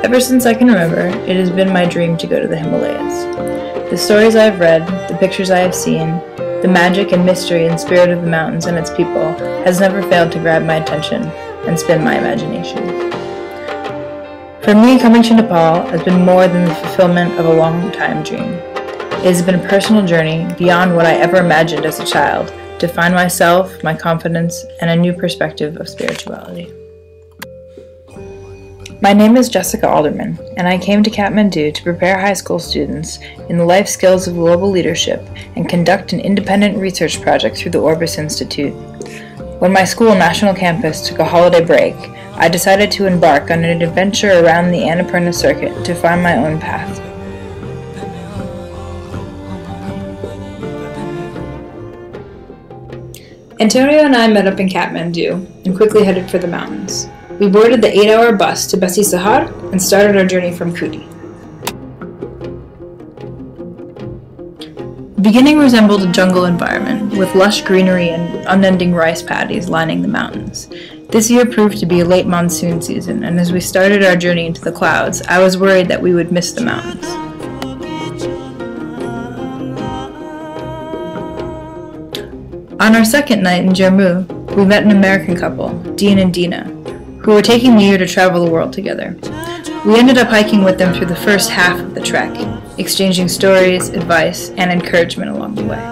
Ever since I can remember, it has been my dream to go to the Himalayas. The stories I have read, the pictures I have seen, the magic and mystery and spirit of the mountains and its people has never failed to grab my attention and spin my imagination. For me, coming to Nepal has been more than the fulfillment of a long-time dream. It has been a personal journey beyond what I ever imagined as a child to find myself, my confidence, and a new perspective of spirituality. My name is Jessica Alderman, and I came to Kathmandu to prepare high school students in the life skills of global leadership and conduct an independent research project through the Orbis Institute. When my school national campus took a holiday break, I decided to embark on an adventure around the Annapurna circuit to find my own path. Antonio and I met up in Kathmandu and quickly headed for the mountains. We boarded the 8-hour bus to Basi Sahar and started our journey from Kuti. The beginning resembled a jungle environment, with lush greenery and unending rice paddies lining the mountains. This year proved to be a late monsoon season, and as we started our journey into the clouds, I was worried that we would miss the mountains. On our second night in Jammu, we met an American couple, Dean and Dina, who were taking the year to travel the world together. We ended up hiking with them through the first half of the trek, exchanging stories, advice, and encouragement along the way.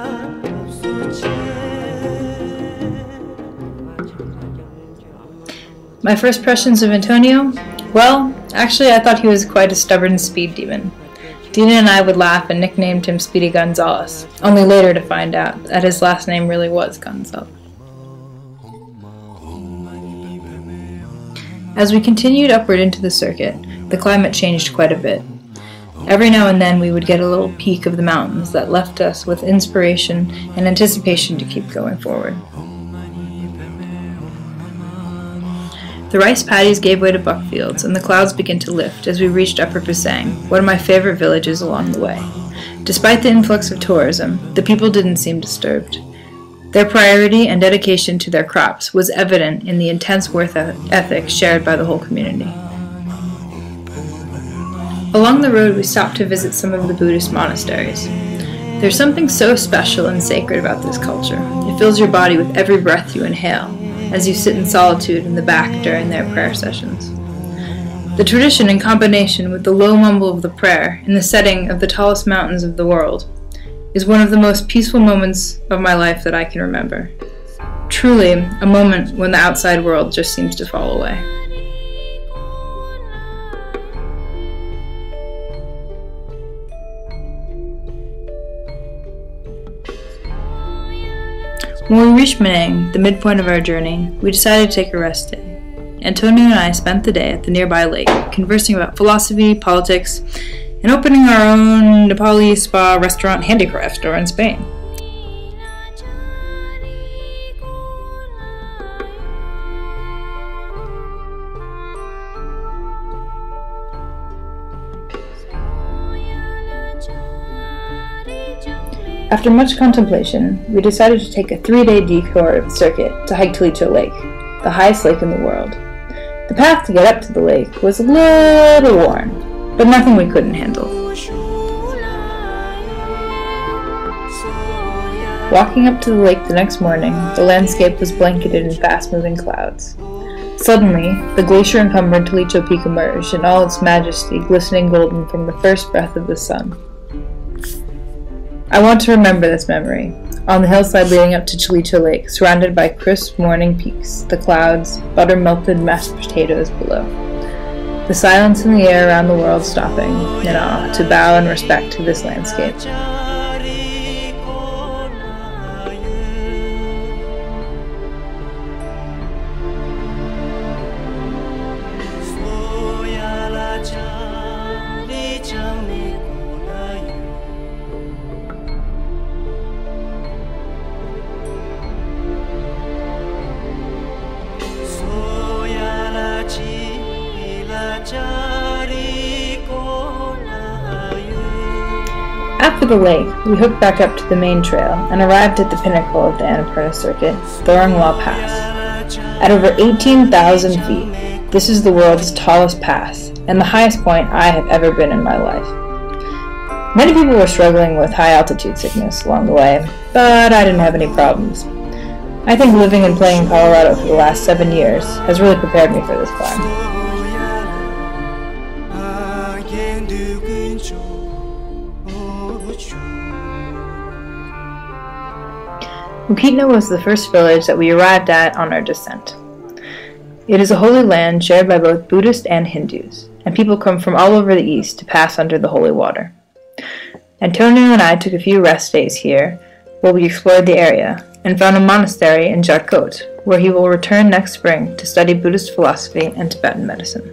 My first impressions of Antonio? Well, actually I thought he was quite a stubborn speed demon. Dina and I would laugh and nicknamed him Speedy Gonzales, only later to find out that his last name really was Gonzales. As we continued upward into the circuit, the climate changed quite a bit. Every now and then we would get a little peek of the mountains that left us with inspiration and anticipation to keep going forward. The rice paddies gave way to buckfields, and the clouds began to lift as we reached Upper Pasang, one of my favorite villages along the way. Despite the influx of tourism, the people didn't seem disturbed. Their priority and dedication to their crops was evident in the intense work ethic shared by the whole community. Along the road, we stopped to visit some of the Buddhist monasteries. There's something so special and sacred about this culture. It fills your body with every breath you inhale, as you sit in solitude in the back during their prayer sessions. The tradition, in combination with the low mumble of the prayer in the setting of the tallest mountains of the world, is one of the most peaceful moments of my life that I can remember. Truly, a moment when the outside world just seems to fall away. When we reached Manang, the midpoint of our journey, we decided to take a rest day. Antonio and I spent the day at the nearby lake, conversing about philosophy, politics, and opening our own Nepali spa restaurant handicraft store in Spain. After much contemplation, we decided to take a 3-day detour of the circuit to hike Talito Lake, the highest lake in the world. The path to get up to the lake was a little worn, but nothing we couldn't handle. Walking up to the lake the next morning, the landscape was blanketed in fast-moving clouds. Suddenly, the glacier-encumbered Talito Peak emerged in all its majesty, glistening golden from the first breath of the sun. I want to remember this memory, on the hillside leading up to Talito Lake, surrounded by crisp morning peaks, the clouds, butter-melted mashed potatoes below. The silence in the air around the world stopping, in awe, to bow in respect to this landscape. After the lake, we hooked back up to the main trail and arrived at the pinnacle of the Annapurna circuit, Thorongwa Pass. At over 18,000 feet, This is the world's tallest pass, and the highest point I have ever been in my life. Many people were struggling with high altitude sickness along the way, but I didn't have any problems. I think living and playing in Colorado for the last 7 years has really prepared me for this climb. Mukitna was the first village that we arrived at on our descent. It is a holy land shared by both Buddhists and Hindus, and people come from all over the east to pass under the holy water. Antonio and I took a few rest days here while we explored the area and found a monastery in Jarkot, where he will return next spring to study Buddhist philosophy and Tibetan medicine.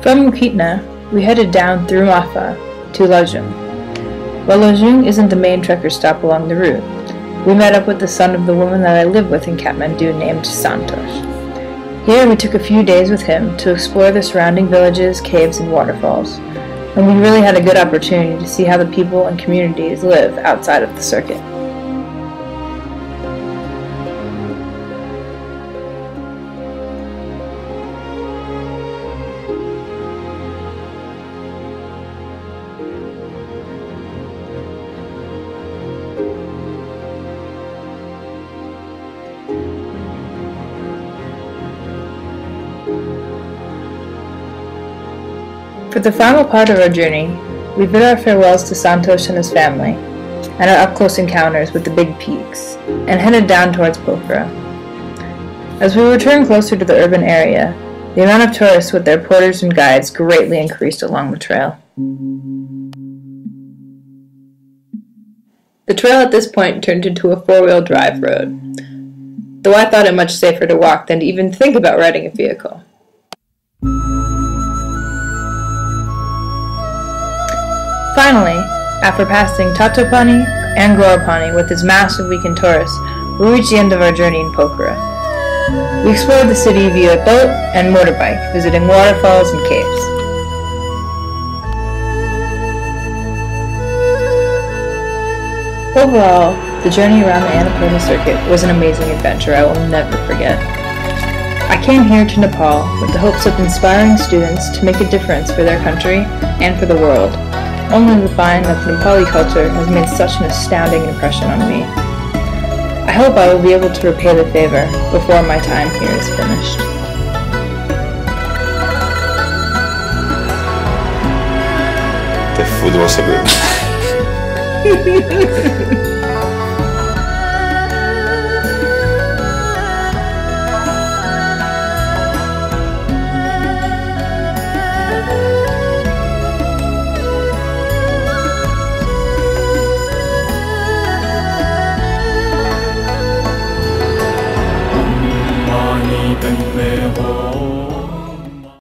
From Mukitna, we headed down through Mafa to Lajung. While Lajung isn't the main trekker stop along the route, we met up with the son of the woman that I live with in Kathmandu named Santosh. Here we took a few days with him to explore the surrounding villages, caves, and waterfalls, and we really had a good opportunity to see how the people and communities live outside of the circuit. For the final part of our journey, we bid our farewells to Santosh and his family, and our up-close encounters with the big peaks, and headed down towards Pokhara. As we returned closer to the urban area, the amount of tourists with their porters and guides greatly increased along the trail. The trail at this point turned into a four-wheel drive road, though I thought it much safer to walk than to even think about riding a vehicle. Finally, after passing Tatopani and Gorapani with its massive weekend tourists, we reached the end of our journey in Pokhara. We explored the city via boat and motorbike, visiting waterfalls and caves. Overall, the journey around the Annapurna circuit was an amazing adventure I will never forget. I came here to Nepal with the hopes of inspiring students to make a difference for their country and for the world, only to find that the Nepali culture has made such an astounding impression on me. I hope I will be able to repay the favor before my time here is finished. The food was so good. Thank you.